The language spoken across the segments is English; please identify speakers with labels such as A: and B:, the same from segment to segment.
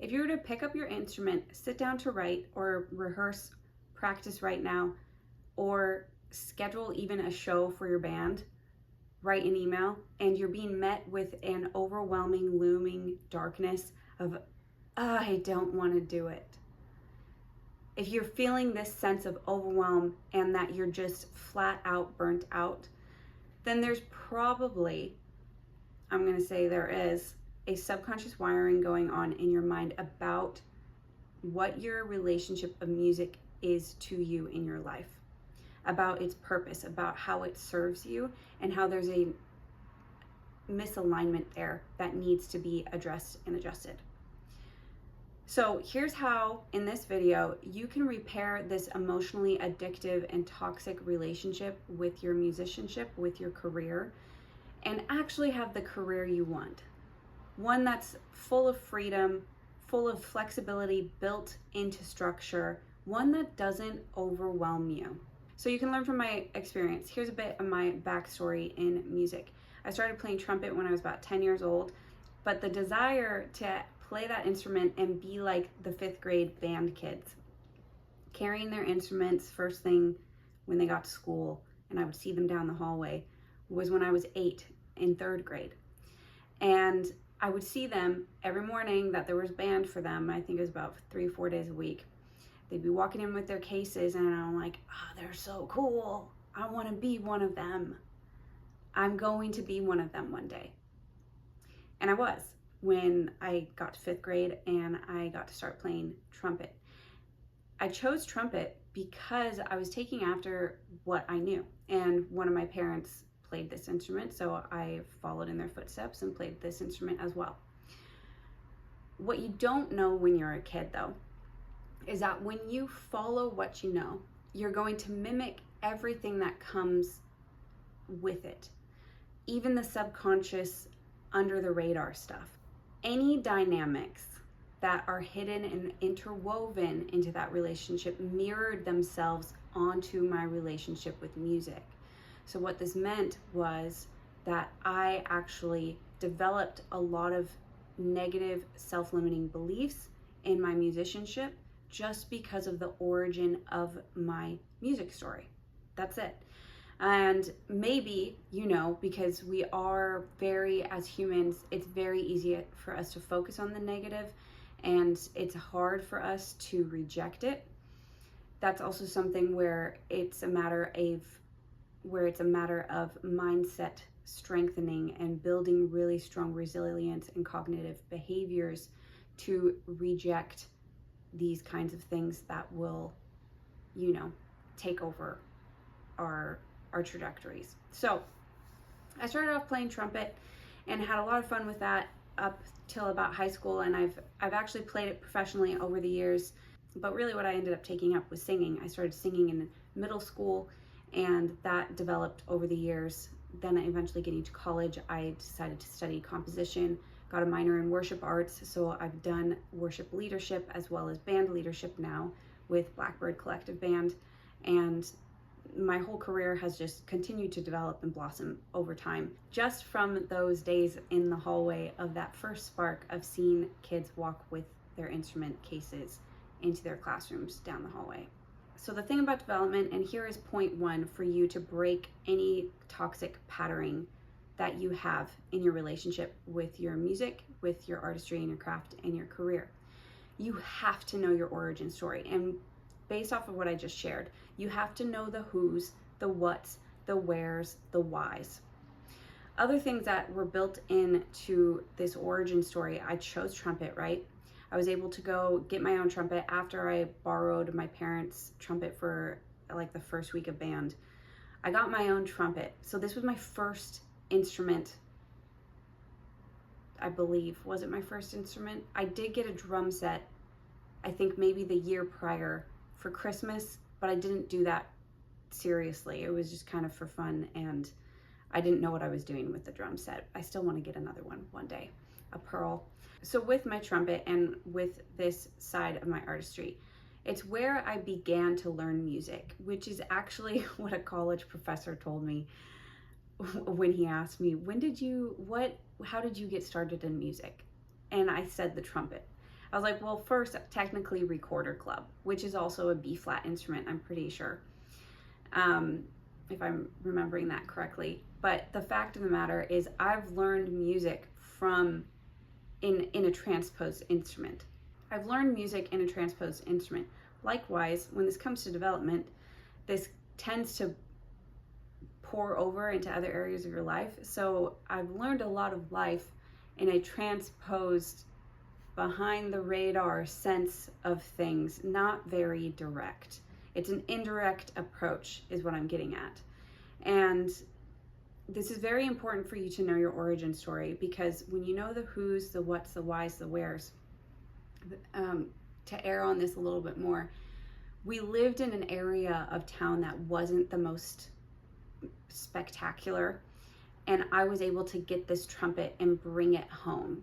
A: If you were to pick up your instrument, sit down to write or rehearse, practice right now, or schedule even a show for your band, write an email, and you're being met with an overwhelming, looming darkness of, I don't want to do it. If you're feeling this sense of overwhelm and that you're just flat out burnt out, then there's probably, I'm going to say there is, a subconscious wiring going on in your mind about what your relationship of music is to you in your life, about its purpose, about how it serves you, and how there's a misalignment there that needs to be addressed and adjusted. So here's how, in this video, you can repair this emotionally addictive and toxic relationship with your musicianship, with your career, and actually have the career you want. One that's full of freedom, full of flexibility built into structure, one that doesn't overwhelm you. So you can learn from my experience. Here's a bit of my backstory in music. I started playing trumpet when I was about 10 years old, but the desire to play that instrument and be like the 5th grade band kids, carrying their instruments first thing when they got to school, and I would see them down the hallway, was when I was 8 in 3rd grade. And I would see them every morning that there was band for them. I think it was about 3 or 4 days a week. They'd be walking in with their cases, and I'm like, oh, they're so cool. I want to be one of them. I'm going to be one of them one day. And I was, when I got to 5th grade and I got to start playing trumpet. I chose trumpet because I was taking after what I knew. And one of my parents played this instrument, so I followed in their footsteps and played this instrument as well. What you don't know when you're a kid, though, is that when you follow what you know, you're going to mimic everything that comes with it, even the subconscious, under the radar stuff. Any dynamics that are hidden and interwoven into that relationship mirrored themselves onto my relationship with music. So what this meant was that I actually developed a lot of negative self-limiting beliefs in my musicianship just because of the origin of my music story. That's it. And maybe, because we are as humans, it's very easy for us to focus on the negative, and it's hard for us to reject it. That's also something where it's a matter of mindset strengthening and building really strong resilience and cognitive behaviors to reject these kinds of things that will, take over our trajectories. So I started off playing trumpet and had a lot of fun with that up till about high school, and I've actually played it professionally over the years. But really what I ended up taking up was singing. I started singing in middle school, and that developed over the years. Then eventually getting to college, I decided to study composition, got a minor in worship arts, so I've done worship leadership as well as band leadership now with Blackbird Collective Band, and my whole career has just continued to develop and blossom over time, just from those days in the hallway of that first spark of seeing kids walk with their instrument cases into their classrooms down the hallway. So the thing about development, and here is point 1 for you to break any toxic patterning that you have in your relationship with your music, with your artistry and your craft and your career. You have to know your origin story. And based off of what I just shared, you have to know the who's, the what's, the where's, the why's. Other things that were built into this origin story, I chose trumpet, right? I was able to go get my own trumpet after I borrowed my parents' trumpet for like the first week of band. I got my own trumpet. So this was my first instrument, I believe. Was it my first instrument? I did get a drum set, I think maybe the year prior for Christmas, but I didn't do that seriously. It was just kind of for fun, and I didn't know what I was doing with the drum set. I still want to get another one day, a pearl. So with my trumpet and with this side of my artistry, it's where I began to learn music, which is actually what a college professor told me when he asked me, how did you get started in music? And I said the trumpet. I was like, well, first, technically recorder club, which is also a B flat instrument, I'm pretty sure, if I'm remembering that correctly. But the fact of the matter is I've learned music from in a transposed instrument. I've learned music in a transposed instrument. Likewise, when this comes to development, this tends to pour over into other areas of your life. So I've learned a lot of life in a transposed, behind the radar sense of things, not very direct. It's an indirect approach is what I'm getting at. And this is very important for you to know your origin story, because when you know the who's, the what's, the why's, the where's, to err on this a little bit more, we lived in an area of town that wasn't the most spectacular, and I was able to get this trumpet and bring it home.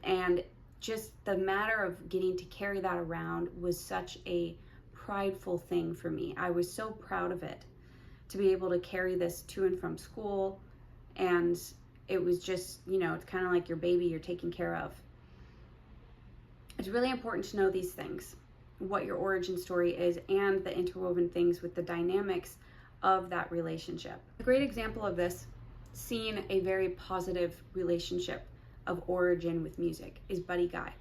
A: And just the matter of getting to carry that around was such a prideful thing for me. I was so proud of it, to be able to carry this to and from school. And it was just, you know, it's kind of like your baby you're taking care of. It's really important to know these things, what your origin story is, and the interwoven things with the dynamics of that relationship. A great example of this, seeing a very positive relationship of origin with music, is Buddy Guy,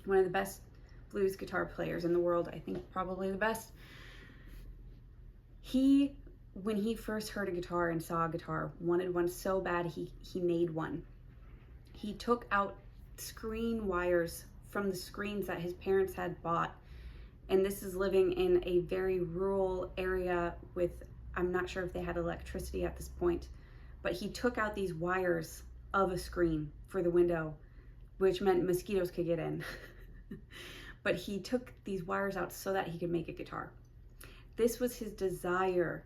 A: one of the best blues guitar players in the world. I think probably the best. When he first heard a guitar and saw a guitar, wanted one so bad he made one. He took out screen wires from the screens that his parents had bought, and this is living in a very rural area with, I'm not sure if they had electricity at this point, but he took out these wires of a screen for the window, which meant mosquitoes could get in. But he took these wires out so that he could make a guitar. This was his desire,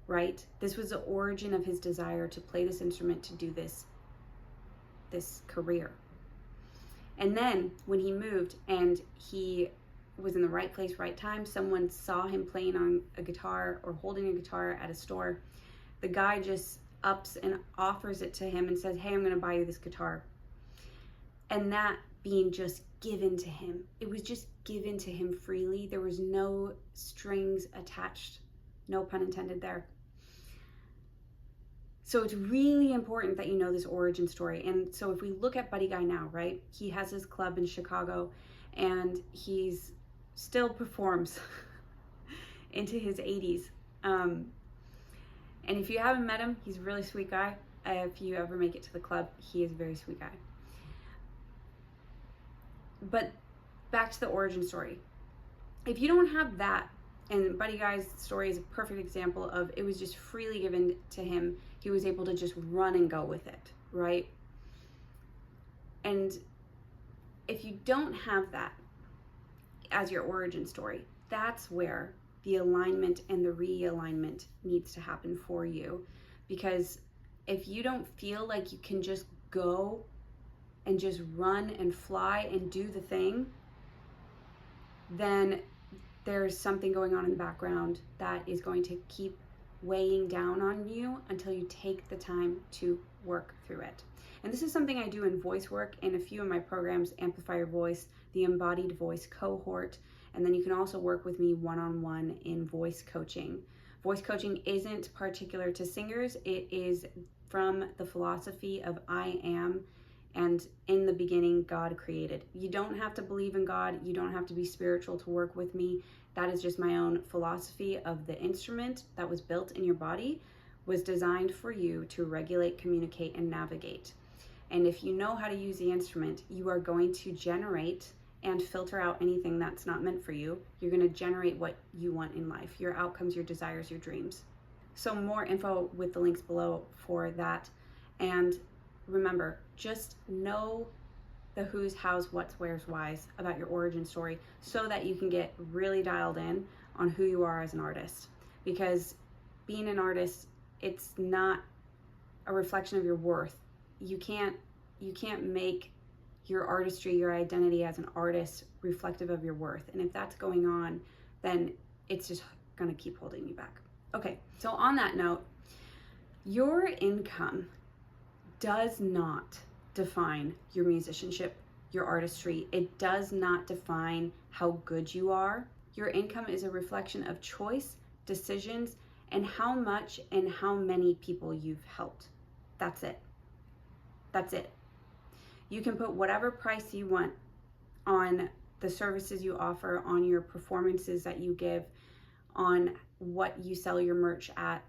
A: right? This was the origin of his desire to play this instrument, to do this career. And then when he moved and he was in the right place, right time, someone saw him playing on a guitar or holding a guitar at a store. The guy just ups and offers it to him and says, hey, I'm going to buy you this guitar. And that being just given to him. It was just given to him freely. There was no strings attached. No pun intended there. So it's really important that you know this origin story. And so if we look at Buddy Guy now, right? He has his club in Chicago, and he's still performs into his 80s. And if you haven't met him, he's a really sweet guy. If you ever make it to the club, he is a very sweet guy. But back to the origin story. If you don't have that, and Buddy Guy's story is a perfect example of, it was just freely given to him. He was able to just run and go with it, right? And if you don't have that as your origin story, that's where the alignment and the realignment needs to happen for you. Because if you don't feel like you can just go and just run and fly and do the thing, then there's something going on in the background that is going to keep weighing down on you until you take the time to work through it. And this is something I do in voice work in a few of my programs, Amplify Your Voice, the Embodied Voice Cohort, and then you can also work with me one-on-one in voice coaching. Voice coaching isn't particular to singers. It is from the philosophy of I am, and in the beginning, God created. You don't have to believe in God. You don't have to be spiritual to work with me. That is just my own philosophy of the instrument that was built in your body, was designed for you to regulate, communicate, and navigate. And if you know how to use the instrument, you are going to generate and filter out anything that's not meant for you. You're going to generate what you want in life, your outcomes, your desires, your dreams. So more info with the links below for that. And remember, just know the who's, how's, what's, where's, why's about your origin story so that you can get really dialed in on who you are as an artist. Because being an artist, it's not a reflection of your worth. You can't make your artistry, your identity as an artist reflective of your worth. And if that's going on, then it's just going to keep holding you back. Okay, so on that note, your income does not define your musicianship. your artistry. It does not define how good you are. Your income is a reflection of choice, decisions, and how much and how many people you've helped. That's it. That's it. You can put whatever price you want on the services you offer, on your performances that you give, on what you sell your merch at,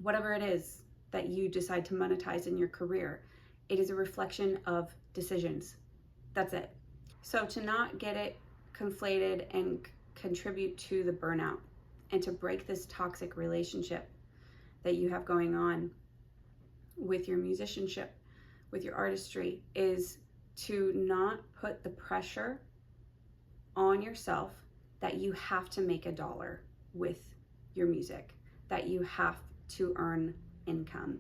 A: whatever it is that you decide to monetize in your career. It is a reflection of decisions. That's it. So to not get it conflated and contribute to the burnout and to break this toxic relationship that you have going on with your musicianship, with your artistry, is to not put the pressure on yourself that you have to make $1 with your music, that you have to earn income,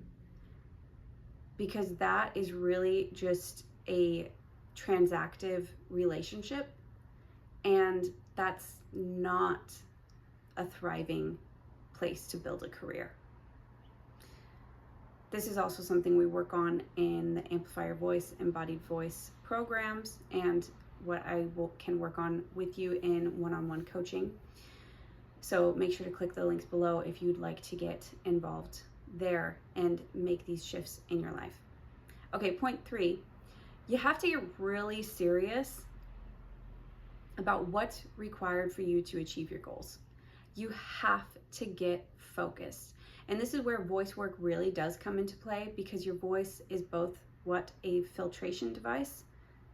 A: because that is really just a transactive relationship, and that's not a thriving place to build a career. This is also something we work on in the Amplify Your Voice, Embodied Voice programs, and what I can work on with you in one-on-one coaching. So make sure to click the links below if you'd like to get involved there and make these shifts in your life. Okay, point 3, you have to get really serious about what's required for you to achieve your goals. You have to get focused. And this is where voice work really does come into play, because your voice is both a filtration device,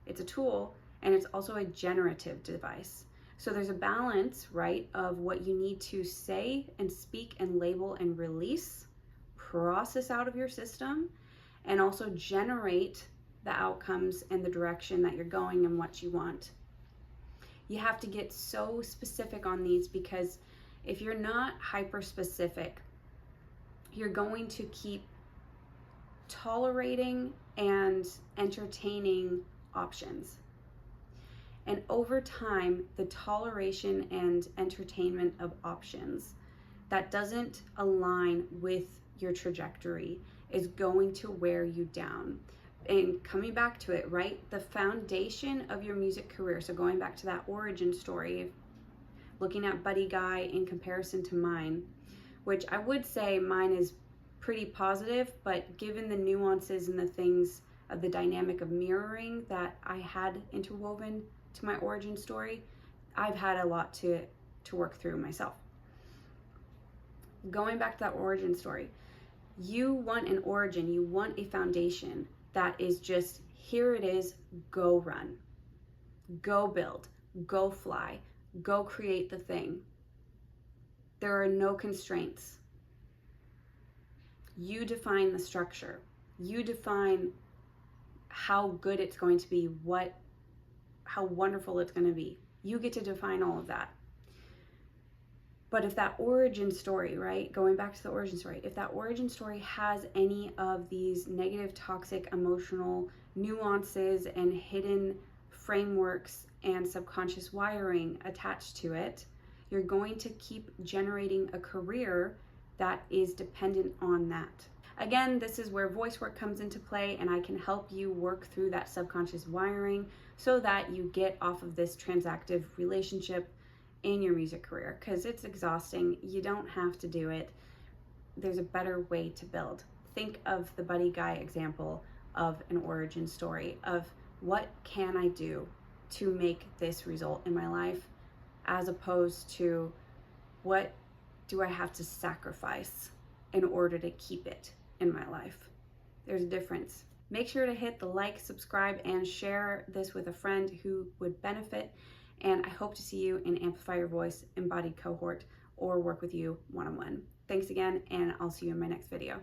A: it's a tool, and it's also a generative device. So there's a balance, right, of what you need to say and speak and label and release, process out of your system, and also generate the outcomes and the direction that you're going and what you want. You have to get so specific on these, because if you're not hyper specific, you're going to keep tolerating and entertaining options. And over time, the toleration and entertainment of options that doesn't align with your trajectory is going to wear you down. And coming back to it, right? The foundation of your music career. So going back to that origin story, looking at Buddy Guy in comparison to mine, which I would say mine is pretty positive, but given the nuances and the things of the dynamic of mirroring that I had interwoven to my origin story, I've had a lot to work through myself. Going back to that origin story, you want an origin, you want a foundation that is just, here it is, go run, go build, go fly, go create the thing. There are no constraints. You define the structure. You define how good it's going to be, how wonderful it's going to be. You get to define all of that. But if that origin story, right, going back to the origin story, if that origin story has any of these negative, toxic, emotional nuances and hidden frameworks and subconscious wiring attached to it, you're going to keep generating a career that is dependent on that. Again, this is where voice work comes into play, and I can help you work through that subconscious wiring so that you get off of this transactive relationship in your music career, because it's exhausting. You don't have to do it. There's a better way to build. Think of the Buddy Guy example of an origin story of what can I do to make this result in my life, as opposed to what do I have to sacrifice in order to keep it in my life. There's a difference. Make sure to hit the like, subscribe, and share this with a friend who would benefit. And I hope to see you in Amplify Your Voice Embodied Cohort or work with you one-on-one. Thanks again, and I'll see you in my next video.